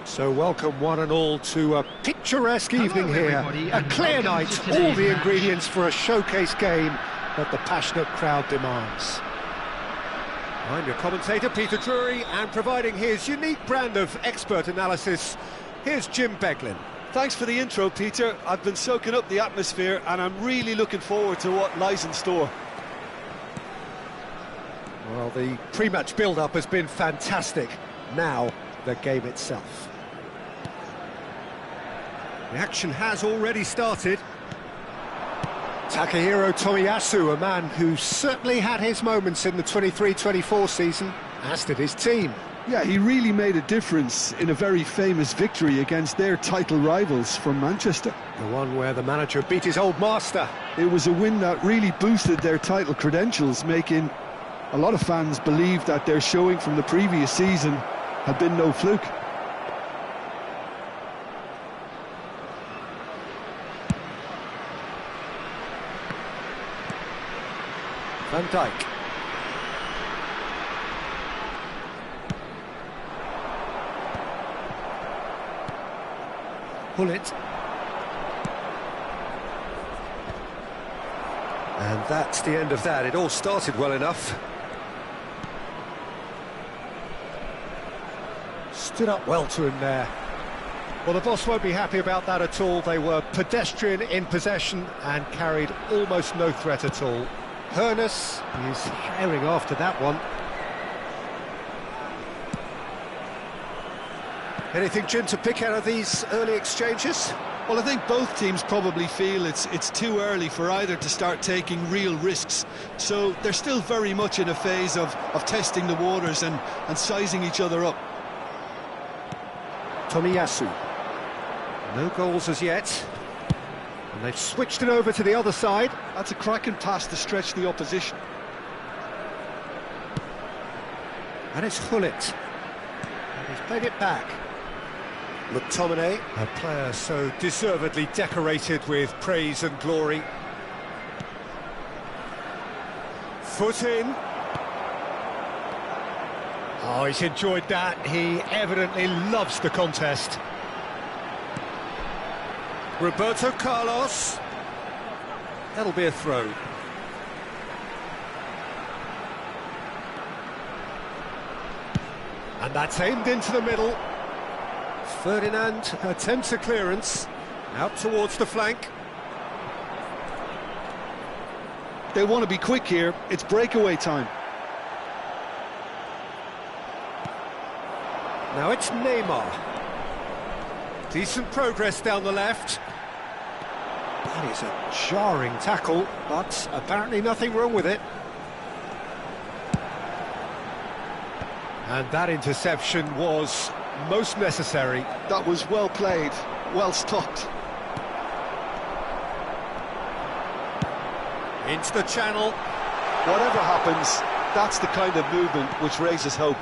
So welcome one and all to a picturesque evening here, a clear night, all the ingredients for a showcase game that the passionate crowd demands. I'm your commentator, Peter Drury, and providing his unique brand of expert analysis, here's Jim Beglin. Thanks for the intro, Peter. I've been soaking up the atmosphere and I'm really looking forward to what lies in store. Well, the pre-match build-up has been fantastic. Now, the game itself. The action has already started. Takahiro Tomiyasu, a man who certainly had his moments in the 23-24 season, as did his team. Yeah, he really made a difference in a very famous victory against their title rivals from Manchester. The one where the manager beat his old master. It was a win that really boosted their title credentials, making a lot of fans believe that their showing from the previous season had been no fluke. Van Dijk. Gullit. And that's the end of that. It all started well enough. Stood up well to him there. Well, the boss won't be happy about that at all. They were pedestrian in possession and carried almost no threat at all. Hoeneß is herring after that one. Anything, Jim, to pick out of these early exchanges? Well, I think both teams probably feel it's too early for either to start taking real risks. So they're still very much in a phase of testing the waters and sizing each other up. Tomiyasu. No goals as yet. And they've switched it over to the other side. That's a cracking pass to stretch the opposition. And it's Gullit. And he's played it back. McTominay, a player so deservedly decorated with praise and glory. Foot in. Oh, he's enjoyed that. He evidently loves the contest. Roberto Carlos. That'll be a throw. And that's aimed into the middle. Ferdinand attempts a clearance, out towards the flank. They want to be quick here, it's breakaway time. Now it's Neymar. Decent progress down the left. That is a jarring tackle, but apparently nothing wrong with it. And that interception was most necessary. That was well played, well stopped. Into the channel. Whatever happens, that's the kind of movement which raises hope.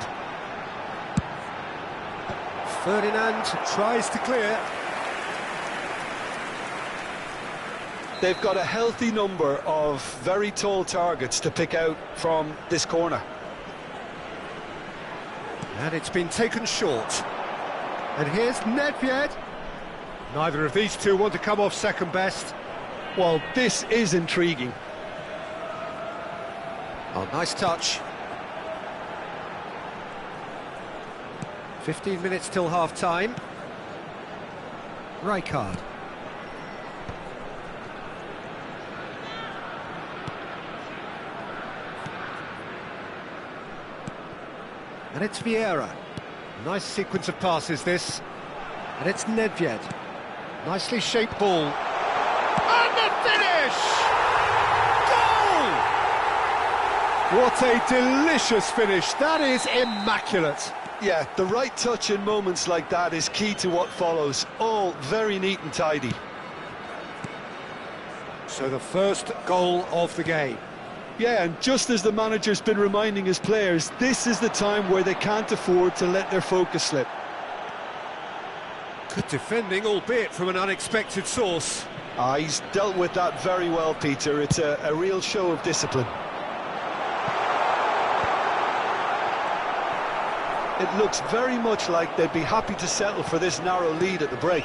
Ferdinand tries to clear. They've got a healthy number of very tall targets to pick out from this corner. And it's been taken short. And here's Nedved. Neither of these two want to come off second best. Well, this is intriguing. Oh, nice touch. 15 minutes till half-time. Rijkaard. And it's Vieira. Nice sequence of passes, this. And it's Nedved. Nicely shaped ball. And the finish! Goal! What a delicious finish. That is immaculate. Yeah, the right touch in moments like that is key to what follows. All very neat and tidy. So the first goal of the game. Yeah, and just as the manager's been reminding his players, this is the time where they can't afford to let their focus slip. Good defending, albeit from an unexpected source. He's dealt with that very well, Peter. It's a real show of discipline. It looks very much like they'd be happy to settle for this narrow lead at the break.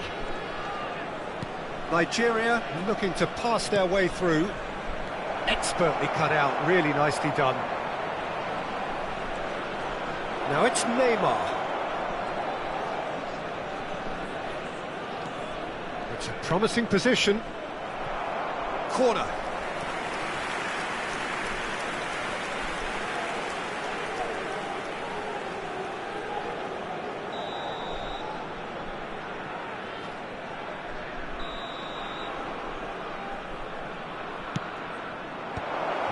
Nigeria looking to pass their way through. Expertly cut out, really nicely done. Now it's Neymar. It's a promising position. Corner.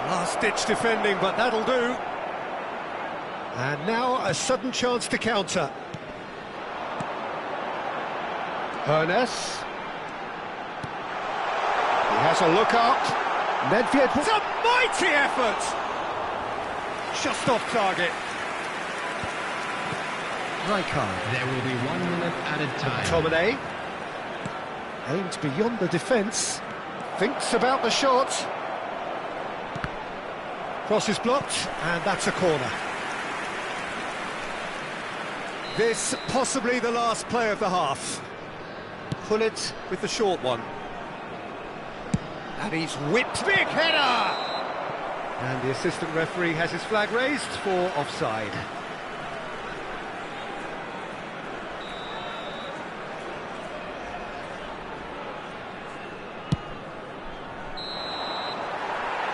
Last-ditch defending, but that'll do. And now a sudden chance to counter. Hernes. He has a look up. Nedved. It's a mighty effort! Just off target. Rijkaard. There will be 1 minute added time. McTominay. Aims beyond the defence. Thinks about the shot. Cross is blocked, and that's a corner. This possibly the last play of the half. Pullet with the short one. And he's whipped. Big header! And the assistant referee has his flag raised for offside.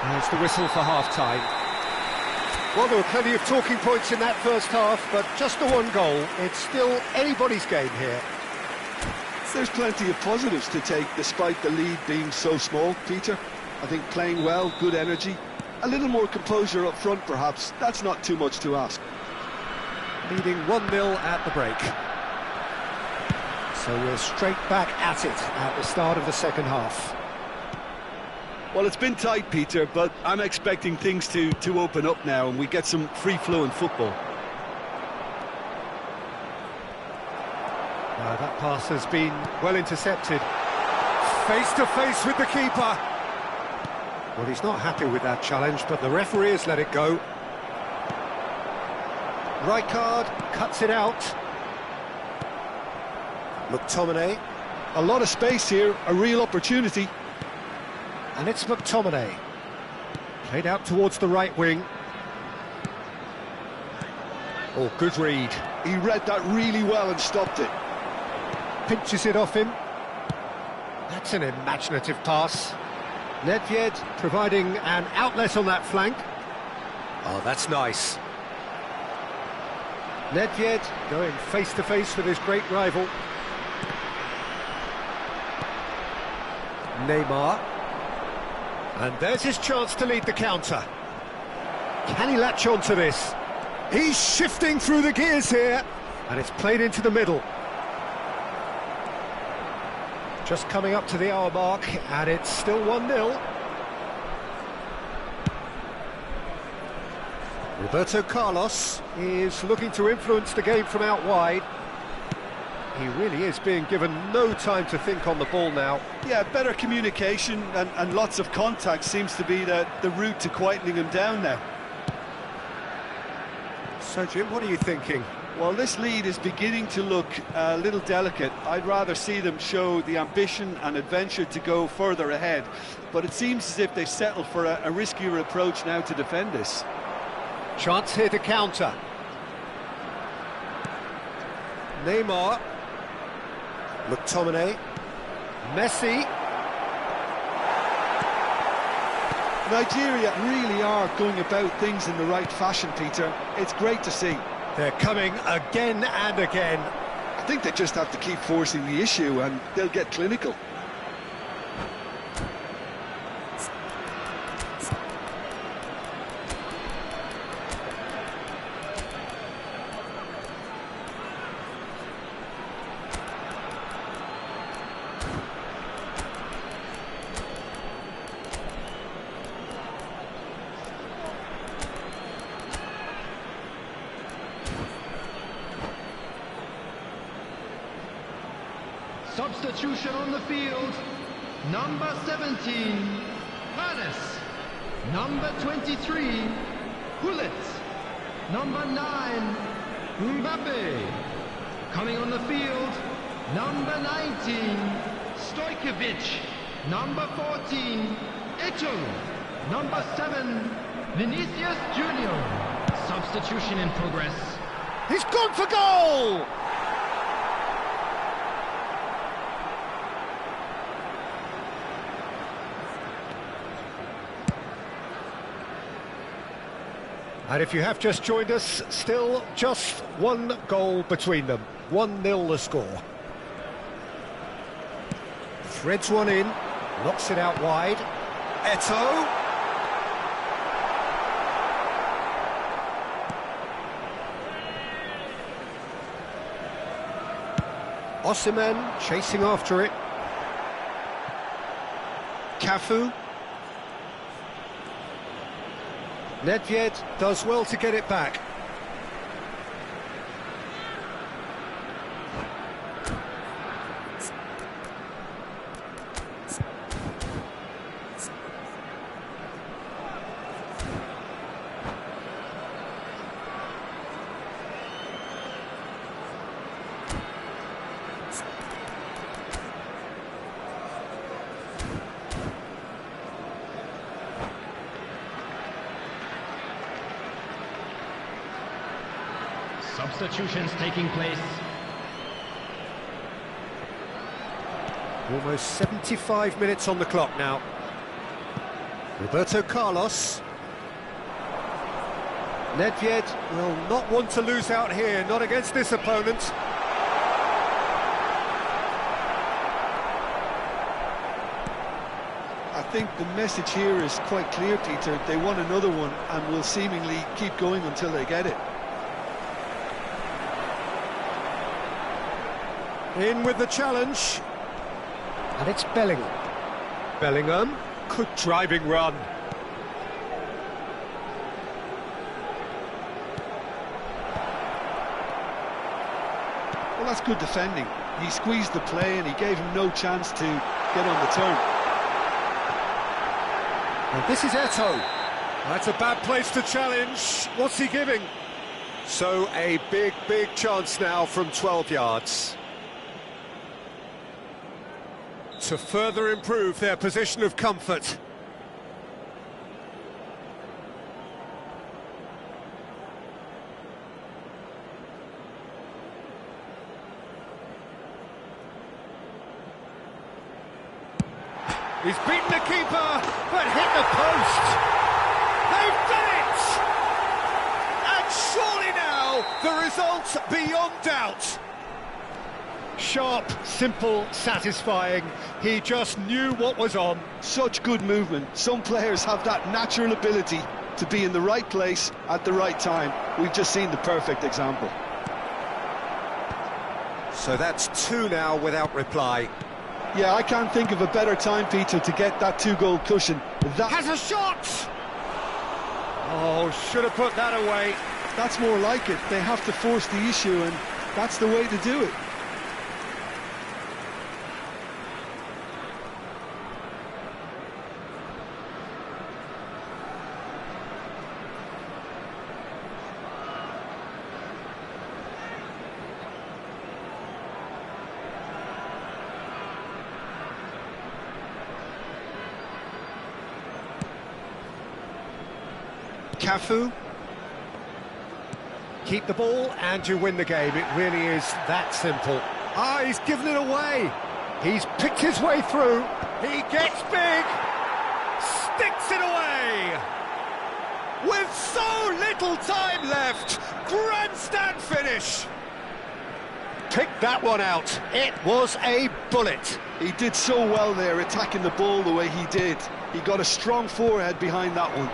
There's the whistle for half-time. Well, there were plenty of talking points in that first half, but just the one goal. It's still anybody's game here. There's plenty of positives to take despite the lead being so small, Peter. I think playing well, good energy, a little more composure up front perhaps. That's not too much to ask. Leading 1-0 at the break. So we're straight back at it at the start of the second half. Well, it's been tight, Peter, but I'm expecting things to open up now and we get some free-flowing football. That pass has been well intercepted. Face to face with the keeper. Well, he's not happy with that challenge, but the referee has let it go. Rijkaard cuts it out. McTominay. A lot of space here, a real opportunity. And it's McTominay. Played out towards the right wing. Oh, good read. He read that really well and stopped it. Pinches it off him. That's an imaginative pass. Nedved providing an outlet on that flank. Oh, that's nice. Nedved going face-to-face with his great rival. Neymar. And there's his chance to lead the counter. Can he latch on to this? He's shifting through the gears here. And it's played into the middle. Just coming up to the hour mark, and it's still 1-0. Roberto Carlos is looking to influence the game from out wide. He really is being given no time to think on the ball now. Yeah, better communication and lots of contact seems to be the route to quietening him down now. So, Jim, what are you thinking? Well, this lead is beginning to look a little delicate. I'd rather see them show the ambition and adventure to go further ahead. But it seems as if they've settled for a riskier approach now to defend this. Chance here to counter. Neymar. McTominay. Messi. Nigeria really are going about things in the right fashion, Peter. It's great to see. They're coming again and again. I think they just have to keep forcing the issue and they'll get clinical. Substitution on the field. Number 17, Paris. Number 23, Gullit. Number 9, Mbappe. Coming on the field, number 19, Stojkovic. Number 14, Eto'o. Number 7, Vinicius Junior. Substitution in progress. He's gone for goal! And if you have just joined us, still just one goal between them. 1-0 the score. Threads one in, knocks it out wide. Eto'o. Osimhen chasing after it. Cafu. Nedved does well to get it back. Substitutions taking place. Almost 75 minutes on the clock now. Roberto Carlos. Nedved will not want to lose out here, not against this opponent. I think the message here is quite clear, Peter. They want another one and will seemingly keep going until they get it. In with the challenge. And it's Bellingham. Bellingham, good driving run. Well, that's good defending. He squeezed the play and he gave him no chance to get on the turn. And this is Eto'o. That's a bad place to challenge. What's he giving? So a big, big chance now from 12 yards. To further improve their position of comfort. He's beaten the keeper, but hit the post. They've done it! And surely now, the result's beyond doubt. Sharp, simple, satisfying. He just knew what was on. Such good movement. Some players have that natural ability to be in the right place at the right time. We've just seen the perfect example. So that's two now without reply. Yeah, I can't think of a better time, Peter, to get that two-goal cushion. That Has a shot! Oh, should have put that away. That's more like it. They have to force the issue, and that's the way to do it. Cafu. Keep the ball and you win the game. It really is that simple. Ah, he's given it away. He's picked his way through. He gets big. Sticks it away. With so little time left. Grandstand finish. Picked that one out. It was a bullet. He did so well there, attacking the ball the way he did. He got a strong forehead behind that one.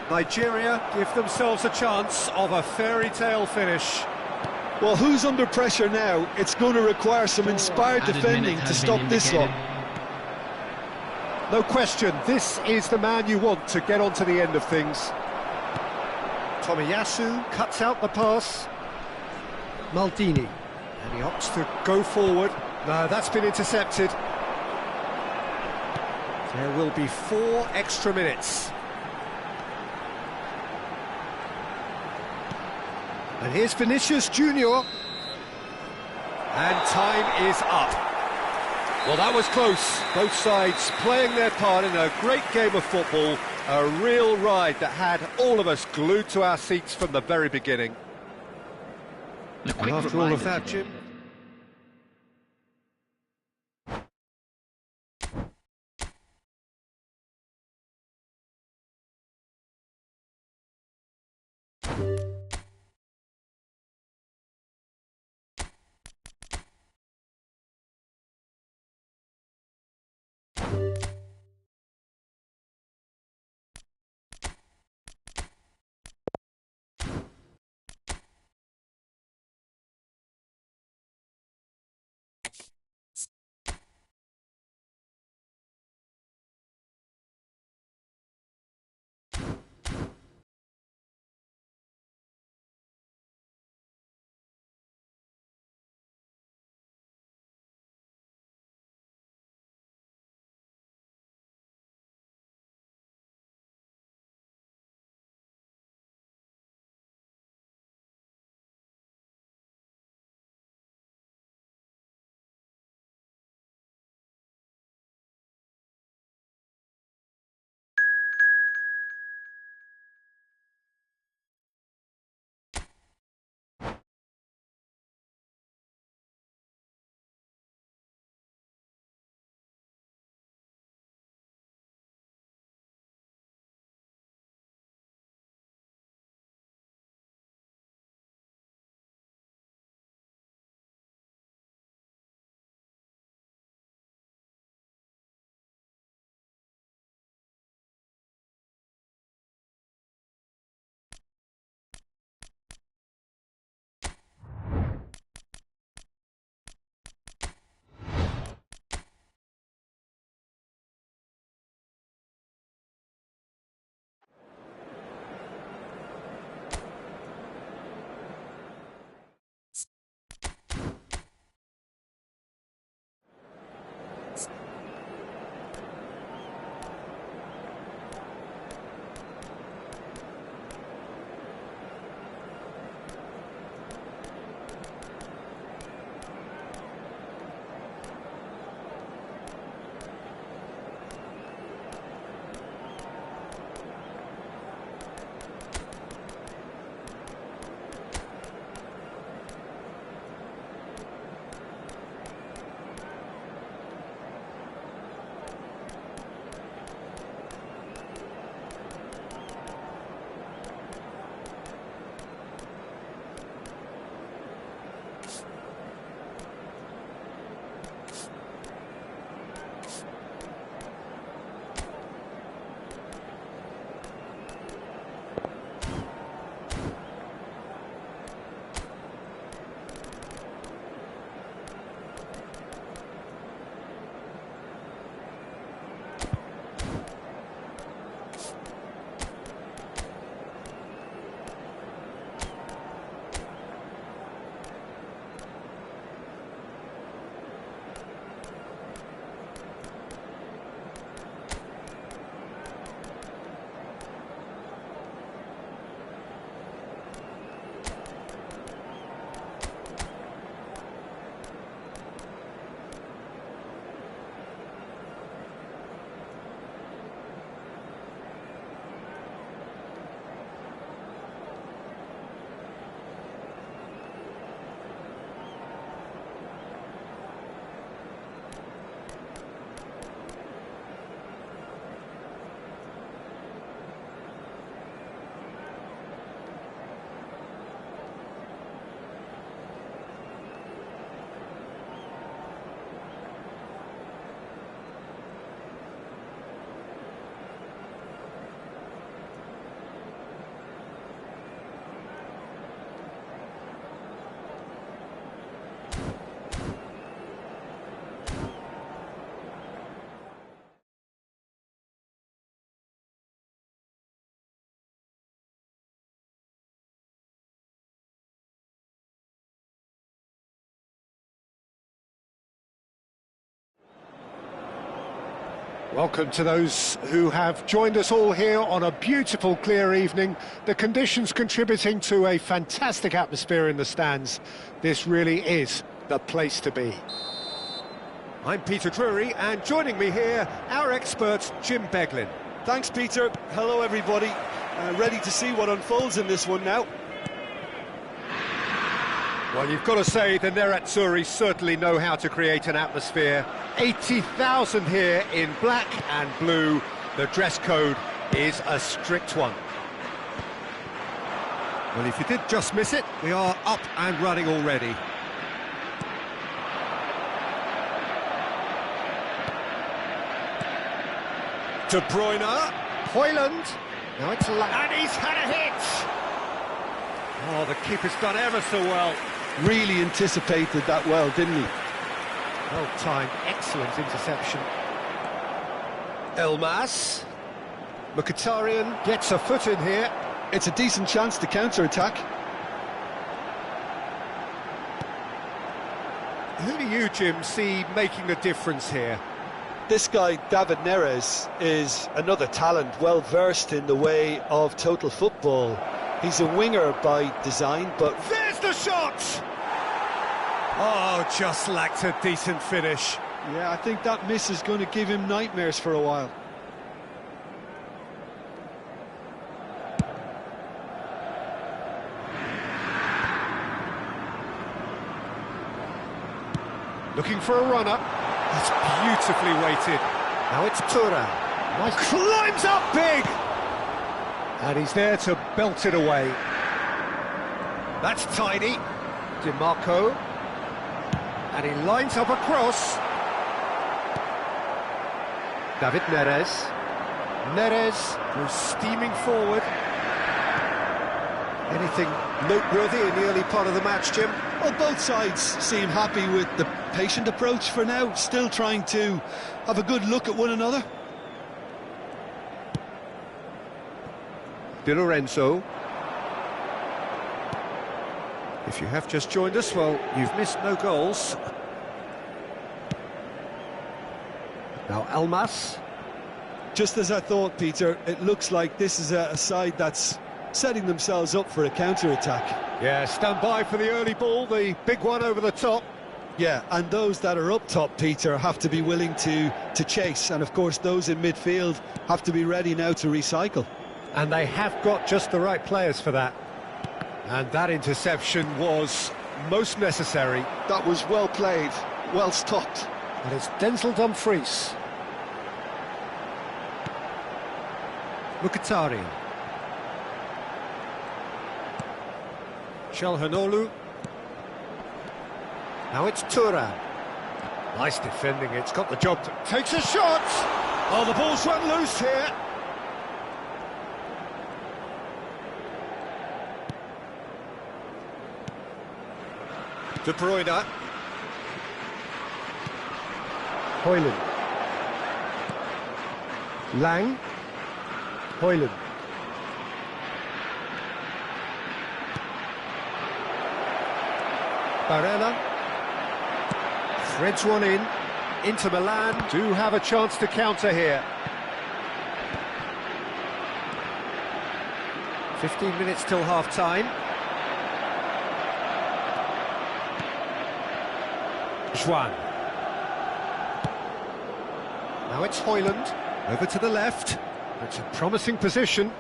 Nigeria give themselves a chance of a fairy tale finish. Well, who's under pressure now? It's going to require some inspired defending to stop this lot. No question, this is the man you want to get onto the end of things. Tomiyasu cuts out the pass. Maldini, and he opts to go forward. No, that's been intercepted. There will be 4 extra minutes. And here's Vinicius Junior. And time is up. Well, that was close. Both sides playing their part in a great game of football. A real ride that had all of us glued to our seats from the very beginning. And after all of that, Jim, Welcome to those who have joined us all here on a beautiful, clear evening. The conditions contributing to a fantastic atmosphere in the stands. This really is the place to be. I'm Peter Drury, and joining me here, our expert, Jim Beglin. Thanks, Peter. Hello, everybody. Ready to see what unfolds in this one now. Well, you've got to say the Nerazzurri certainly know how to create an atmosphere. 80,000 here in black and blue. The dress code is a strict one. Well, if you did just miss it, we are up and running already. De Bruyne, Højlund, now it's and he's had a hit! Oh, the keeper's done ever so well. Really anticipated that well, didn't he? Well timed, excellent interception. Elmas, Mkhitaryan gets a foot in here. It's a decent chance to counter-attack. Who do you, Jim, see making the difference here? This guy, David Neres, is another talent, well versed in the way of total football. He's a winger by design, but... There's the shot! Oh, just lacked a decent finish. Yeah, I think that miss is going to give him nightmares for a while. Looking for a run-up. It's beautifully weighted. Now it's Thuram. Nice. Climbs up big! And he's there to belt it away. That's tidy. DiMarco. And he lines up a cross. David Neres. Neres goes steaming forward. Anything noteworthy in the early part of the match, Jim? Well, both sides seem happy with the patient approach for now, still trying to have a good look at one another. Di Lorenzo. If you have just joined us, well, you've missed no goals. Now Elmas. Just as I thought, Peter, it looks like this is a side that's setting themselves up for a counter-attack. Yeah, stand by for the early ball, the big one over the top. Yeah, and those that are up top, Peter, have to be willing to chase. And, of course, those in midfield have to be ready now to recycle. And they have got just the right players for that. And that interception was most necessary. That was well played, well stopped. And it's Denzel Dumfries. Mkhitaryan. Çalhanoğlu. Now it's Thuram. Nice defending, it's got the job to... Takes a shot! Oh, the ball's run loose here. De Bruyne. Højlund. Lang. Højlund. Barella. Threads one in. Inter Milan do have a chance to counter here. 15 minutes till half-time. Juan. Now it's Højlund. Over to the left. It's a promising position.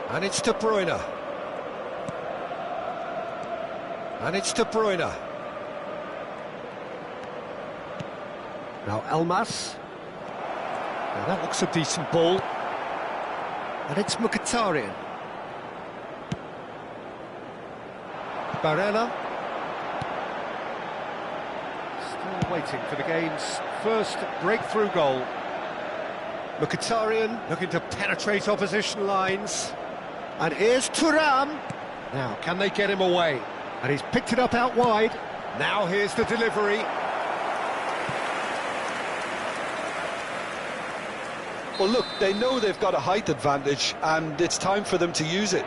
And it's De Bruyne. And it's De Bruyne. Now Elmas. Now that looks a decent ball. And it's Mkhitaryan. Barella. Still waiting for the game's first breakthrough goal. Mkhitaryan looking to penetrate opposition lines. And here's Thuram. Now, can they get him away? And he's picked it up out wide. Now here's the delivery. Well, look, they know they've got a height advantage, and it's time for them to use it.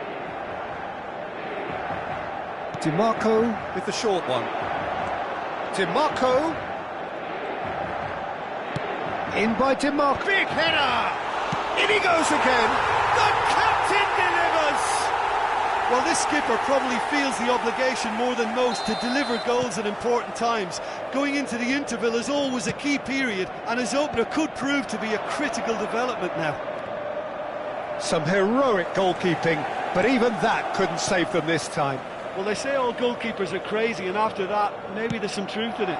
DiMarco with the short one. DiMarco. In by DiMarco. Big header! In he goes again. The captain delivers! Well, this skipper probably feels the obligation more than most to deliver goals at important times. Going into the interval is always a key period, and his opener could prove to be a critical development now. Some heroic goalkeeping, but even that couldn't save them this time. Well, they say all goalkeepers are crazy, and after that, maybe there's some truth in it.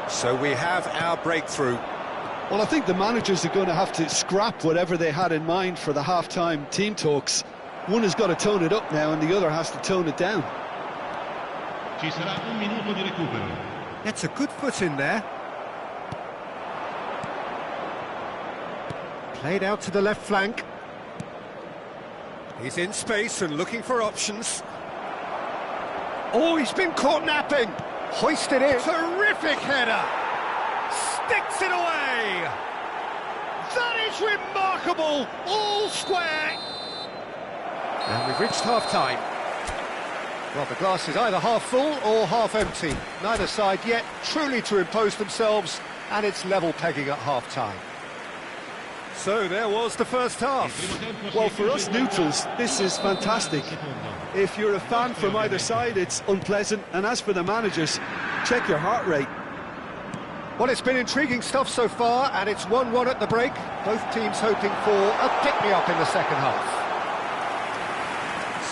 So we have our breakthrough. Well, I think the managers are going to have to scrap whatever they had in mind for the half-time team talks. One has got to tone it up now, and the other has to tone it down. Ci sarà un minuto di recupero. Gets a good foot in there. Played out to the left flank. He's in space and looking for options. Oh, he's been caught napping. Hoisted in. Terrific header. Sticks it away. That is remarkable. All square. And we've reached half-time. Well, the glass is either half full or half empty. Neither side yet truly to impose themselves, and it's level pegging at half-time. So there was the first half. Well, for us neutrals, this is fantastic. If you're a fan from either side, it's unpleasant. And as for the managers, check your heart rate. Well, it's been intriguing stuff so far, and it's 1-1 at the break. Both teams hoping for a pick-me-up in the second half.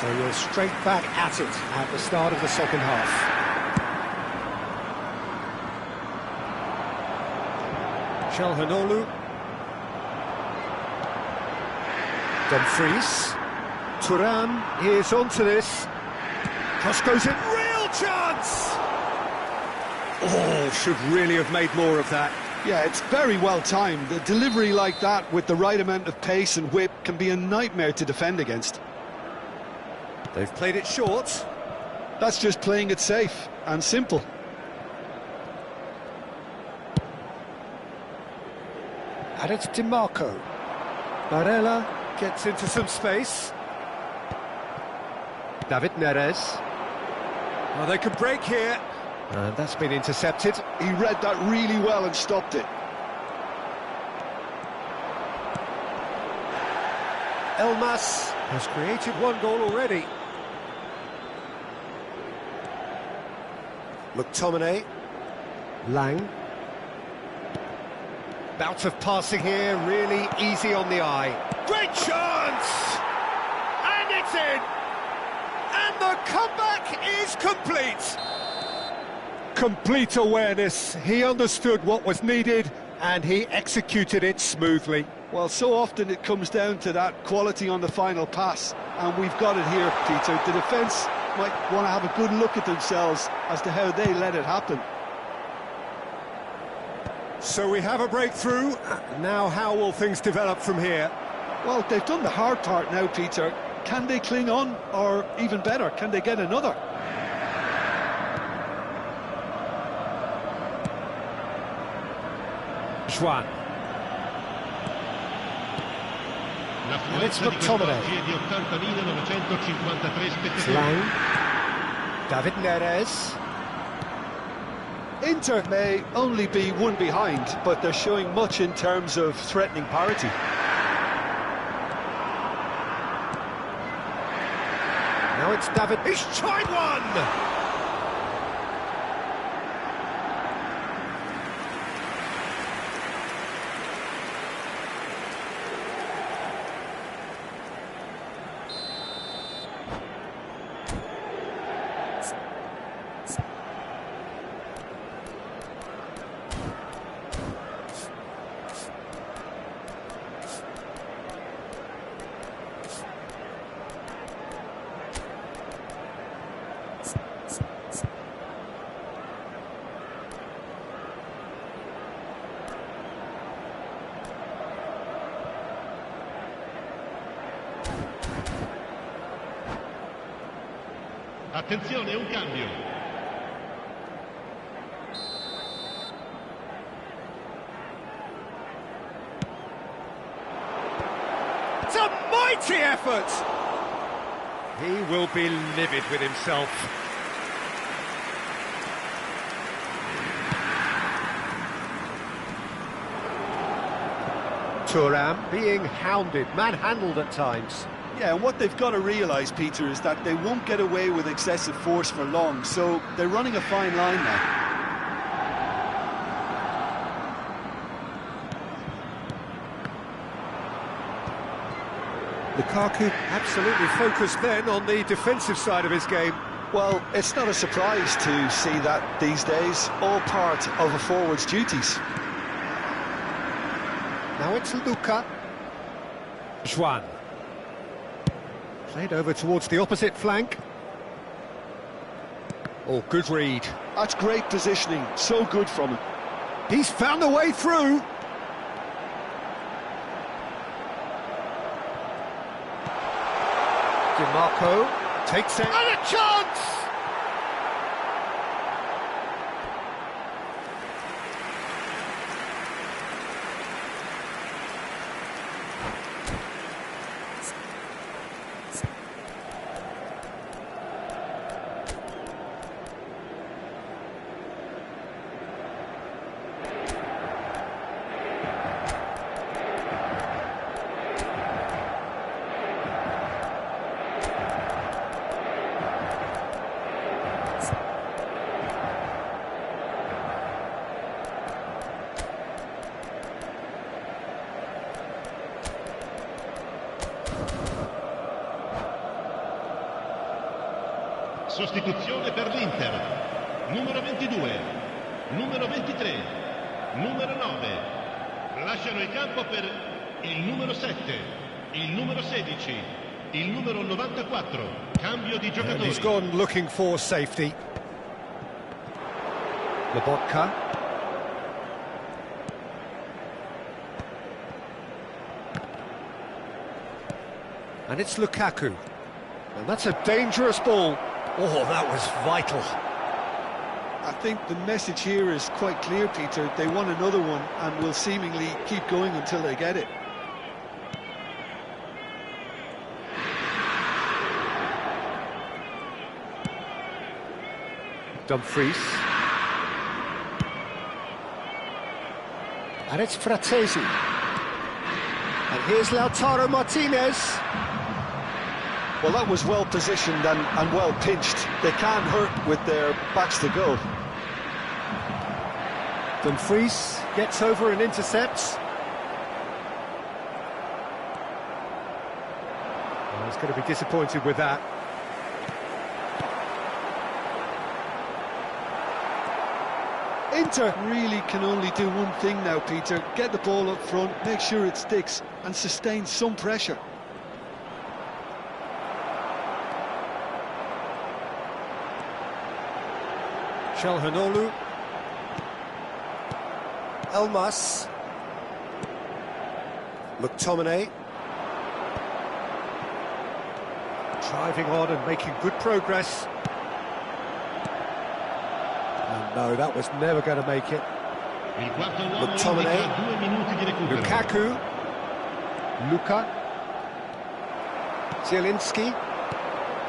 So we're straight back at it at the start of the second half. Çalhanoğlu. Dumfries. Thuram is onto this. Cross goes in. Real chance! Oh, should really have made more of that. Yeah, it's very well timed. A delivery like that with the right amount of pace and whip can be a nightmare to defend against. They've played it short. That's just playing it safe and simple. And it's DiMarco. Barella gets into some space. David Neres. Oh, they can break here. And that's been intercepted. He read that really well and stopped it. Elmas has created one goal already. McTominay. Lang. Bout of passing here, really easy on the eye. Great chance! And it's in! And the comeback is complete! Complete awareness. He understood what was needed, and he executed it smoothly. Well, so often it comes down to that quality on the final pass, and we've got it here, Peter. The defence might want to have a good look at themselves as to how they let it happen. So we have a breakthrough. Now how will things develop from here? Well, they've done the hard part now, Peter. Can they cling on, or even better, can they get another? Juan. And it's McTominay. Lang. David Neres. Inter may only be one behind, but they're showing much in terms of threatening parity. Now it's David. He's tried one! Attenzione, un cambio. It's a mighty effort! He will be livid with himself. Thuram being hounded, manhandled at times. Yeah, and what they've got to realise, Peter, is that they won't get away with excessive force for long, so they're running a fine line now. Lukaku absolutely focused then on the defensive side of his game. Well, it's not a surprise to see that these days, all part of a forward's duties. Now it's Luka. Juan. Played over towards the opposite flank. Oh, good read. That's great positioning, so good from him. He's found a way through. DiMarco takes it. And a chance! Sostituzione per l'Inter. Numero 22, numero 23, numero 9. Lasciano il campo per il numero 7, il numero 16, il numero 94. Cambio di giocatori. And he's gone looking for safety. Lobotka. And it's Lukaku. And that's a dangerous ball. Oh, that was vital. I think the message here is quite clear, Peter. They want another one and will seemingly keep going until they get it. Dumfries. And it's Fratesi. And here's Lautaro Martinez. Well, that was well positioned and well pinched. They can't hurt with their backs to goal. Dumfries gets over and intercepts. Well, he's going to be disappointed with that. Inter really can only do one thing now, Peter. Get the ball up front, make sure it sticks, and sustain some pressure. Çalhanoğlu. Elmas. McTominay. Driving on and making good progress. And no, that was never going to make it. McTominay. Lukaku. Luka. Zielinski.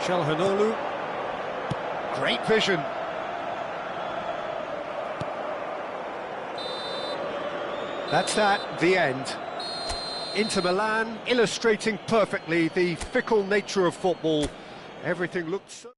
Çalhanoğlu. Great vision. That's that, the end. Inter Milan illustrating perfectly the fickle nature of football. Everything looked so...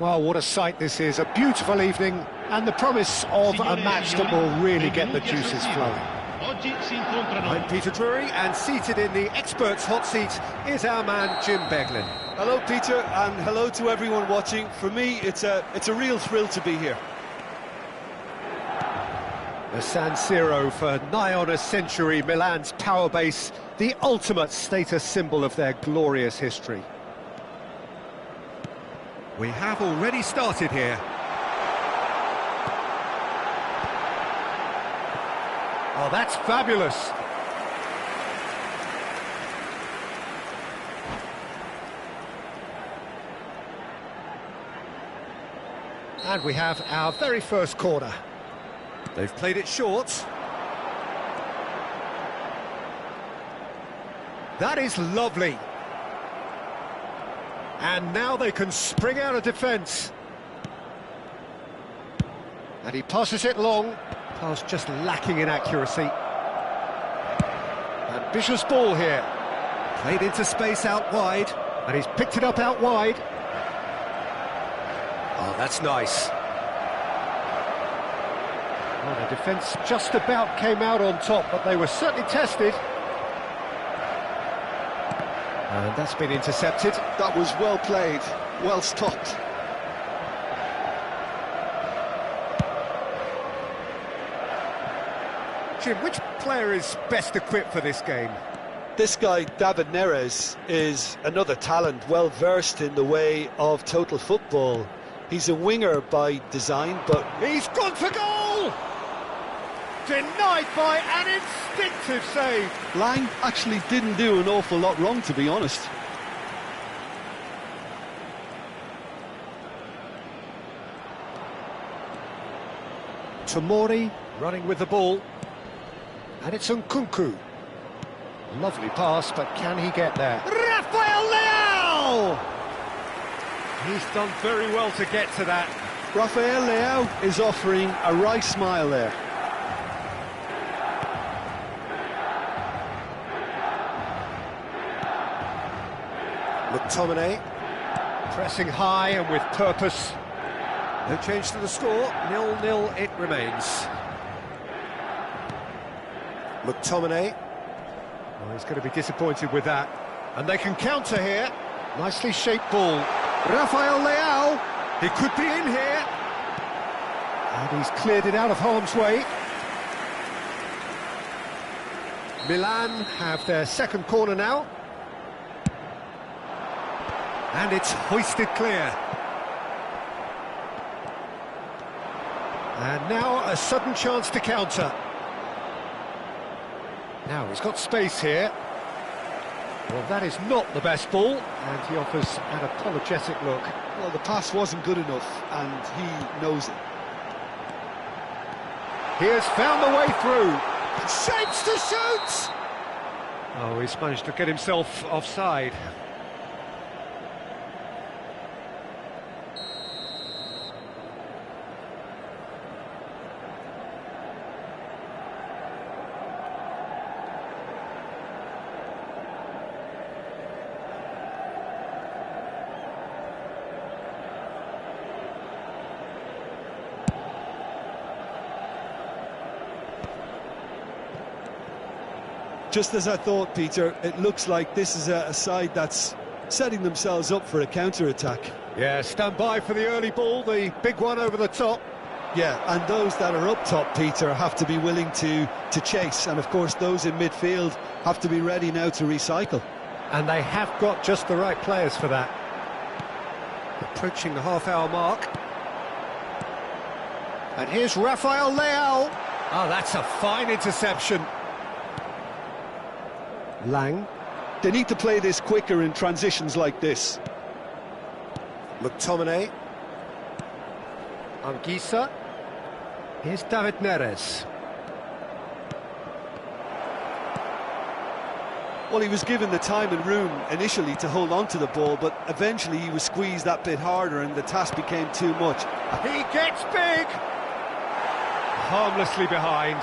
Well, what a sight this is, a beautiful evening, and the promise of a match that will really get the juices flowing. I'm Peter Drury, and seated in the experts' hot seat is our man Jim Beglin. Hello, Peter, and hello to everyone watching. For me, it's a real thrill to be here. The San Siro for nigh on a century, Milan's power base, the ultimate status symbol of their glorious history. We have already started here. Oh, that's fabulous. And we have our very first corner. They've played it short. That is lovely. And now they can spring out of defence. And he passes it long. Pass just lacking in accuracy. Ambitious ball here. Played into space out wide. And he's picked it up out wide. Oh, that's nice. Well, the defence just about came out on top, but they were certainly tested. And that's been intercepted. That was well played, well stopped. Jim, which player is best equipped for this game? This guy, David Neres, is another talent, well versed in the way of total football. He's a winger by design, but... He's gone for goal! Denied by an instinctive save. Lang actually didn't do an awful lot wrong, to be honest. Tomori running with the ball. And it's Nkunku. Lovely pass, but can he get there? Rafael Leao! He's done very well to get to that. Rafael Leao is offering a right smile there. McTominay pressing high and with purpose. No change to the score, 0-0 it remains. McTominay. Oh, he's going to be disappointed with that. And they can counter here. Nicely shaped ball. Rafael Leao. He could be in here. And he's cleared it out of harm's way. Milan have their second corner now. And it's hoisted clear. And now a sudden chance to counter. Now he's got space here. Well, that is not the best ball, and he offers an apologetic look. Well, the pass wasn't good enough, and he knows it. He has found the way through. Shapes to shoot! Oh, he's managed to get himself offside. Just as I thought, Peter, it looks like this is a side that's setting themselves up for a counter-attack. Yeah, stand by for the early ball, the big one over the top. Yeah, and those that are up top, Peter, have to be willing to chase. And, of course, those in midfield have to be ready now to recycle. And they have got just the right players for that. Approaching the half-hour mark. And here's Rafael Leao. Oh, that's a fine interception. Lang. They need to play this quicker in transitions like this. McTominay. Anguissa. Here's David Neres. Well, he was given the time and room initially to hold on to the ball, but eventually he was squeezed that bit harder and the task became too much. He gets big! Harmlessly behind.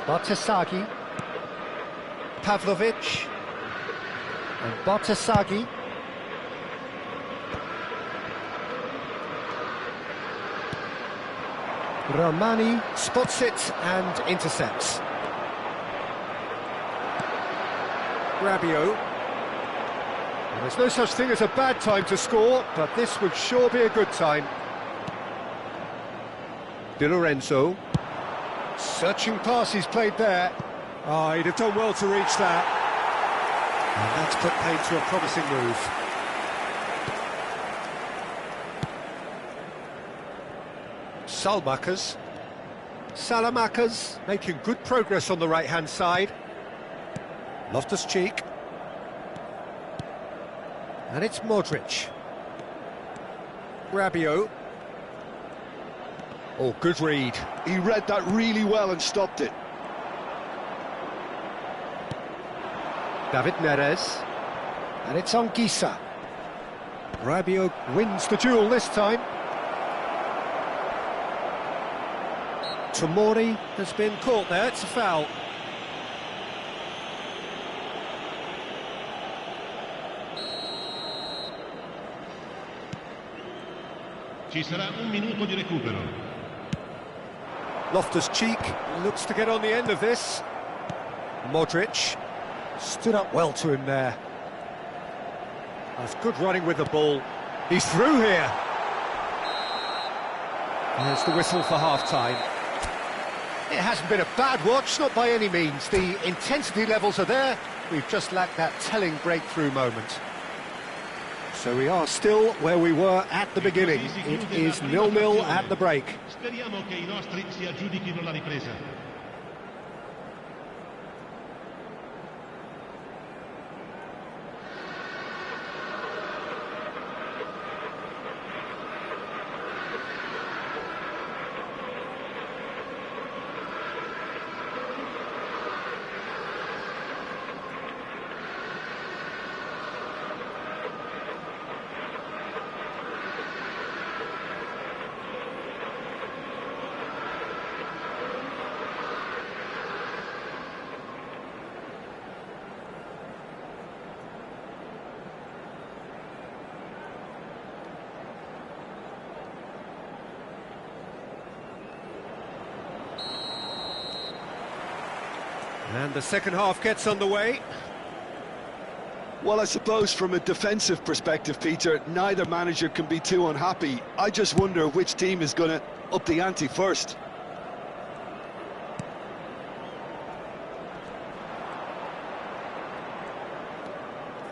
Bartosagi. Pavlovic. And Bartosagi. Romani spots it and intercepts. Rabiot. Well, there's no such thing as a bad time to score, but this would sure be a good time. Di Lorenzo. Searching pass he's played there. Oh, he'd have done well to reach that. And that's put paid to a promising move. Salamakers making good progress on the right-hand side. Loftus-Cheek. And it's Modric. Rabiot. Oh, good read. He read that really well and stopped it. David Neres. And it's Anguissa. Rabiot wins the duel this time. Tomori has been caught there, it's a foul. Ci sarà un minuto di recupero. Loftus-Cheek looks to get on the end of this. Modric stood up well to him there. That's good running with the ball. He's through here. There's the whistle for half-time. It hasn't been a bad watch, not by any means. The intensity levels are there. We've just lacked that telling breakthrough moment. So we are still where we were at the beginning. It is 0-0 at the break. Speriamo che I nostri si aggiudichino la ripresa. And the second half gets underway. Well, I suppose from a defensive perspective, Peter, neither manager can be too unhappy. I just wonder which team is going to up the ante first.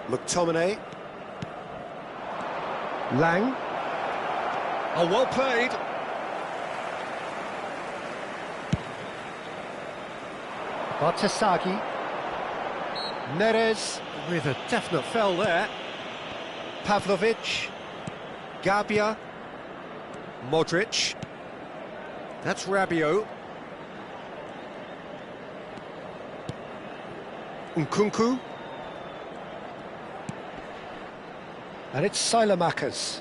McTominay. Lang. Oh, well played. Bartosagi. Neres with a definite foul there. Pavlovic. Gabia. Modric. That's Rabiot. Nkunku. And it's Salamakers.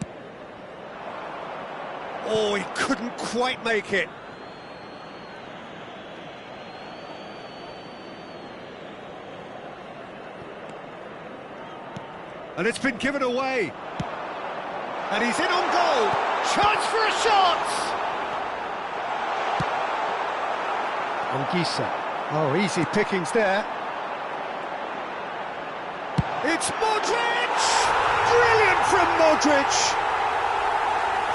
Oh, he couldn't quite make it. And it's been given away. And he's in on goal. Chance for a shot! Anguissa. Oh, easy pickings there. It's Modric! Brilliant from Modric!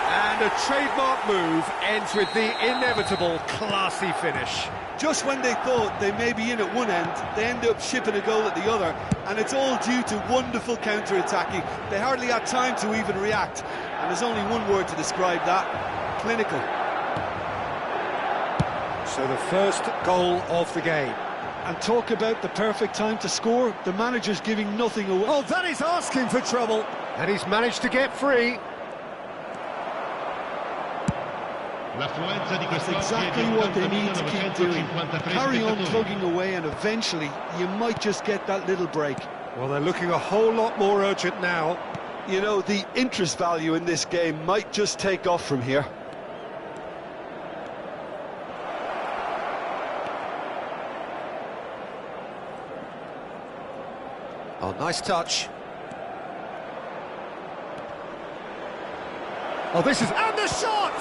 And a trademark move ends with the inevitable classy finish. Just when they thought they may be in at one end, they end up shipping a goal at the other, and it's all due to wonderful counter-attacking. They hardly had time to even react, and there's only one word to describe that: clinical. So the first goal of the game. And talk about the perfect time to score. The manager's giving nothing away. Oh, that is asking for trouble. And he's managed to get free. That's exactly what they need to keep doing. Carry on plugging away, and eventually you might just get that little break. Well, they're looking a whole lot more urgent now. You know, the interest value in this game might just take off from here. Oh, nice touch. Oh, this is... And the shot!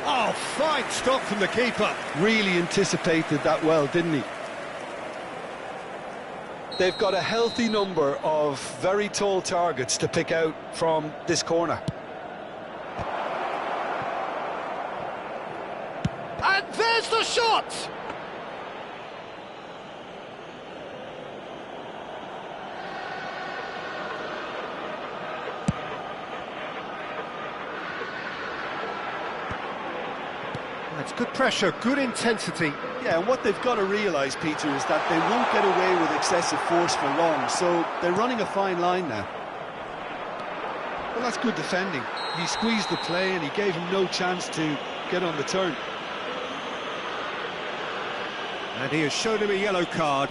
Oh, fine stop from the keeper. Really anticipated that well, didn't he? They've got a healthy number of very tall targets to pick out from this corner. And there's the shot! That's good pressure, good intensity. Yeah, and what they've got to realise, Peter, is that they won't get away with excessive force for long, so they're running a fine line now. Well, that's good defending. He squeezed the play and he gave him no chance to get on the turn. And he has shown him a yellow card.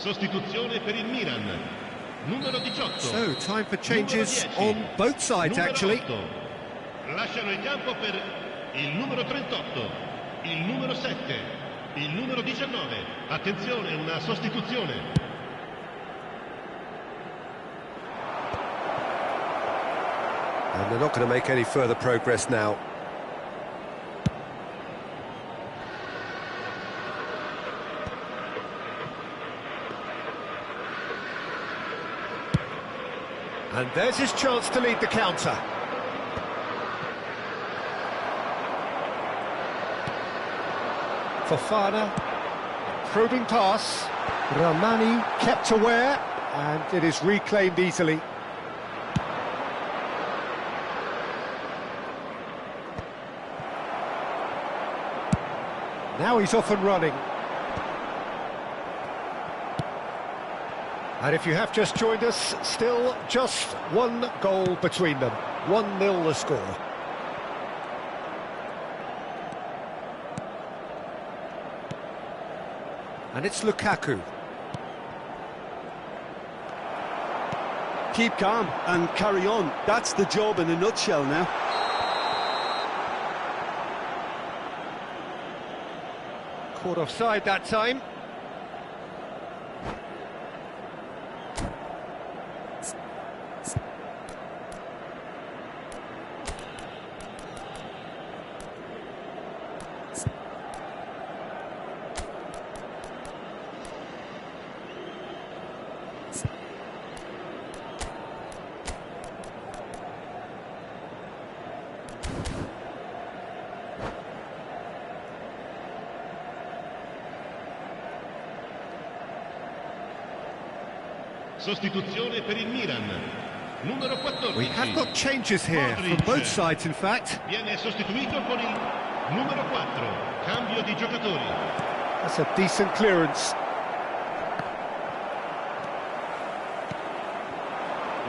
Sostituzione per il Milan. Numero 18. So, time for changes on both sides, actually. 8. Lasciano il campo per il numero 38, il numero 7, il numero 19. Attenzione, una sostituzione. And they're not going to make any further progress now. And there's his chance to lead the counter. Fofana, probing pass. Ramani kept aware, and it is reclaimed easily. Now he's off and running. And if you have just joined us, still just one goal between them. 1-0 the score. And it's Lukaku. Keep calm and carry on. That's the job in a nutshell now. Caught offside that time. Sostituzione per il Milan. Numero 14. We have got changes here from both sides, in fact. Viene sostituito con il numero 4. Cambio di giocatori. That's a decent clearance.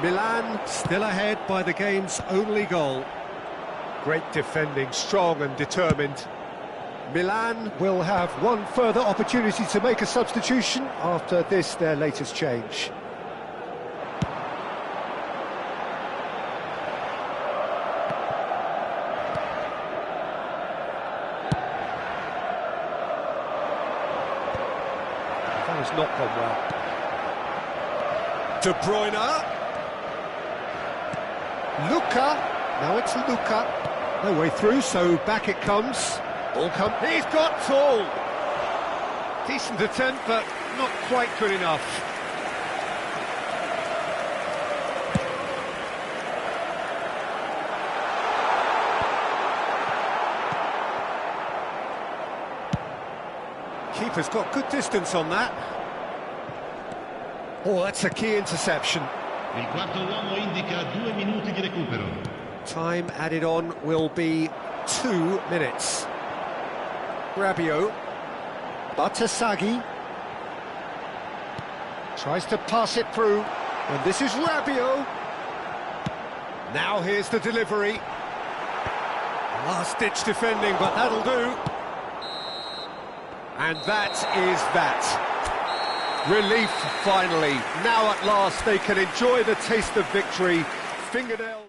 Milan still ahead by the game's only goal. Great defending, strong and determined. Milan will have one further opportunity to make a substitution after this, their latest change. That has not gone well. De Bruyne. Luka, now it's Luka. No way through, so back it comes. Ball come, he's got tall. Decent attempt, but not quite good enough. Keeper's got good distance on that. Oh, that's a key interception. Il quarto uomo indica 2 minuti di recupero. Time added on will be 2 minutes. Rabiot. Batasagi. Tries to pass it through. And this is Rabiot. Now here's the delivery. Last-ditch defending, but that'll do. And that is that. Relief, finally. Now at last they can enjoy the taste of victory. Fingernail.